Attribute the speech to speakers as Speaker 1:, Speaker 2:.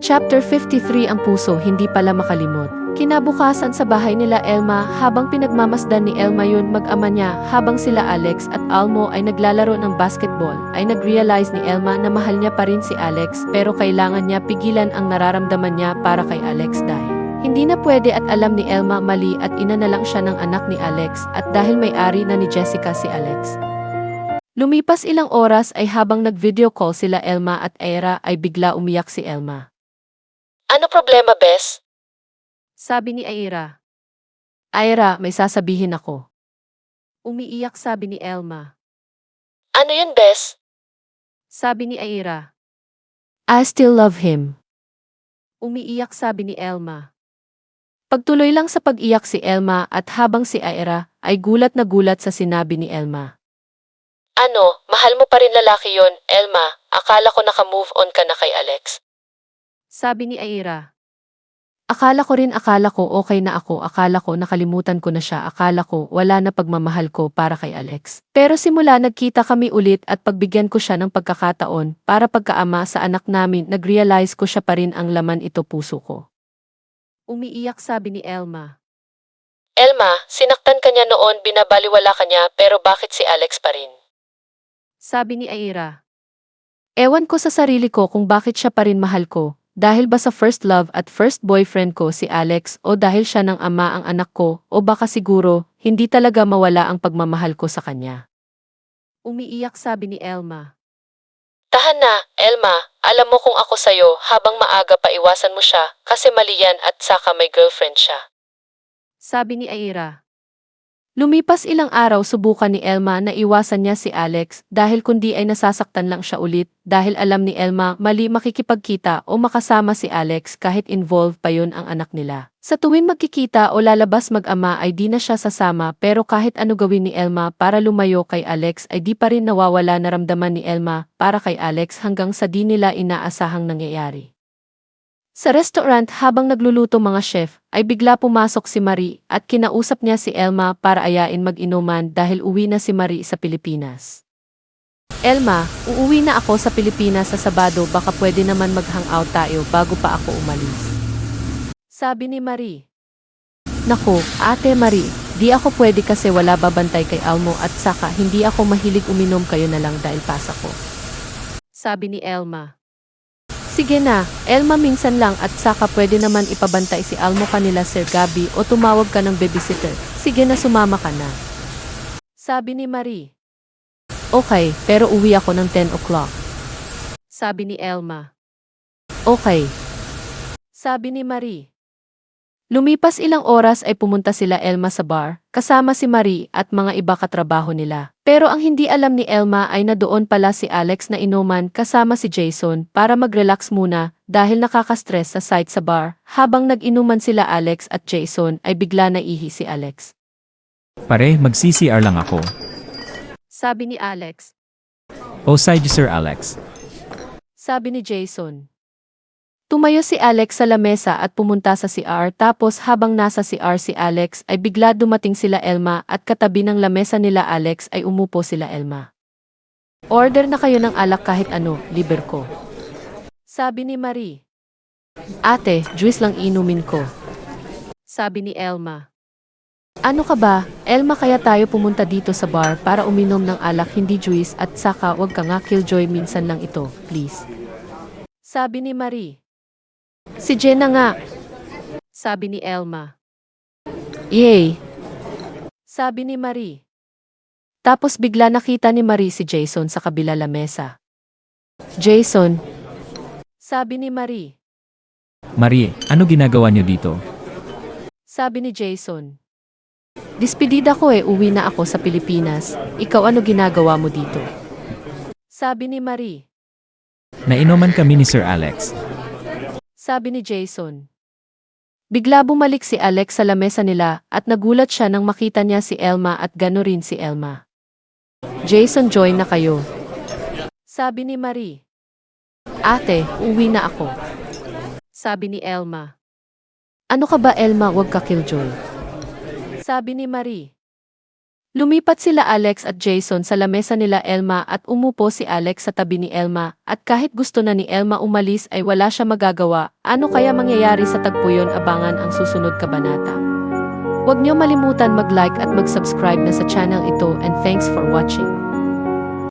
Speaker 1: Chapter 53 Ang puso hindi pala makalimot. Kinabukasan sa bahay nila Elma, habang pinagmamasdan ni Elma yun mag-ama niya, habang sila Alex at Almo ay naglalaro ng basketball, ay nag-realize ni Elma na mahal niya pa rin si Alex, pero kailangan niya pigilan ang nararamdaman niya para kay Alex dahil hindi na pwede, at alam ni Elma mali at ina na lang siya ng anak ni Alex, at dahil may-ari na ni Jessica si Alex. Lumipas ilang oras ay habang nag-video call sila Elma at Ira ay bigla umiyak si Elma.
Speaker 2: Ano problema, Bes?
Speaker 1: Sabi ni Ira. Ira, may sasabihin ako. Umiiyak sabi ni Elma.
Speaker 2: Ano yun, Bes?
Speaker 1: Sabi ni Ira. I still love him. Umiiyak sabi ni Elma. Pagtuloy lang sa pag-iyak si Elma at habang si Ira ay gulat na gulat sa sinabi ni Elma.
Speaker 2: Ano, mahal mo pa rin lalaki yon, Elma? Akala ko naka-move on ka na kay Alex.
Speaker 1: Sabi ni Ira. Akala ko okay na ako, akala ko nakalimutan ko na siya, akala ko wala na pagmamahal ko para kay Alex. Pero simula nagkita kami ulit at pagbigyan ko siya ng pagkakataon para pagkaama sa anak namin, nag-realize ko siya pa rin ang laman ito puso ko. Umiiyak sabi ni Elma.
Speaker 2: Elma, sinaktan ka niya noon, binabaliwala ka niya, pero bakit si Alex pa rin?
Speaker 1: Sabi ni Ira. Ewan ko sa sarili ko kung bakit siya pa rin mahal ko. Dahil ba sa first love at first boyfriend ko si Alex, o dahil siya ng ama ang anak ko, o baka siguro, hindi talaga mawala ang pagmamahal ko sa kanya. Umiiyak sabi ni Elma.
Speaker 2: Tahan na, Elma, alam mo kung ako sa'yo, habang maaga pa iwasan mo siya, kasi mali yan at saka may girlfriend siya.
Speaker 1: Sabi ni Ira. Lumipas ilang araw, subukan ni Elma na iwasan niya si Alex dahil kundi ay nasasaktan lang siya ulit dahil alam ni Elma mali makikipagkita o makasama si Alex kahit involved pa yun ang anak nila. Sa tuwing magkikita o lalabas mag-ama ay di na siya sasama, pero kahit ano gawin ni Elma para lumayo kay Alex ay di pa rin nawawala naramdaman ni Elma para kay Alex hanggang sa di nila inaasahang nangyayari. Sa restaurant habang nagluluto mga chef, ay bigla pumasok si Marie at kinausap niya si Elma para ayain mag-inuman dahil uwi na si Marie sa Pilipinas. Elma, uuwi na ako sa Pilipinas sa Sabado, baka pwede naman mag-hangout tayo bago pa ako umalis. Sabi ni Marie. Naku, Ate Marie, di ako pwede kasi wala babantay kay Almo at saka hindi ako mahilig uminom, kayo na lang dahil pasa ko. Sabi ni Elma. Sige na, Elma, minsan lang at saka pwede naman ipabantay si Almo kanila Sir Gabi o tumawag ka ng babysitter. Sige na, sumama ka na. Sabi ni Marie. Okay, pero uwi ako ng 10 o'clock. Sabi ni Elma. Okay. Sabi ni Marie. Lumipas ilang oras ay pumunta sila Elma sa bar, kasama si Marie at mga iba katrabaho nila. Pero ang hindi alam ni Elma ay na doon pala si Alex na inuman kasama si Jason para mag-relax muna dahil nakaka-stress sa site sa bar. Habang nag-inuman sila Alex at Jason ay bigla naihi si Alex.
Speaker 3: Pare, mag-CCR lang ako.
Speaker 1: Sabi ni Alex.
Speaker 3: O side Sir Alex.
Speaker 1: Sabi ni Jason. Tumayo si Alex sa lamesa at pumunta sa CR, tapos habang nasa CR si Alex ay bigla dumating sila Elma at katabi ng lamesa nila Alex ay umupo sila Elma. Order na kayo ng alak kahit ano, liber ko. Sabi ni Marie. Ate, juice lang inumin ko. Sabi ni Elma. Ano ka ba, Elma, kaya tayo pumunta dito sa bar para uminom ng alak, hindi juice, at saka wag ka nga killjoy, minsan lang ito, please. Sabi ni Marie. Si Jenna nga. Sabi ni Elma. Yay! Sabi ni Marie. Tapos bigla nakita ni Marie si Jason sa kabila lamesa. Jason. Sabi ni Marie.
Speaker 3: Marie, ano ginagawa niyo dito?
Speaker 1: Sabi ni Jason. Dispedida ko uwi na ako sa Pilipinas. Ikaw, ano ginagawa mo dito? Sabi ni Marie.
Speaker 3: Nainuman kami ni Sir Alex.
Speaker 1: Sabi ni Jason. Bigla bumalik si Alex sa lamesa nila at nagulat siya nang makita niya si Elma at gano rin si Elma. Jason, join na kayo. Sabi ni Marie. Ate, uwi na ako. Sabi ni Elma. Ano ka ba, Elma, wag ka killjoy. Sabi ni Marie. Lumipat sila Alex at Jason sa lamesa nila Elma at umupo si Alex sa tabi ni Elma at kahit gusto na ni Elma umalis ay wala siya magagawa. Ano kaya mangyayari sa tagpo yun? Abangan ang susunod kabanata. Huwag niyo malimutan mag-like at mag-subscribe na sa channel ito and thanks for watching.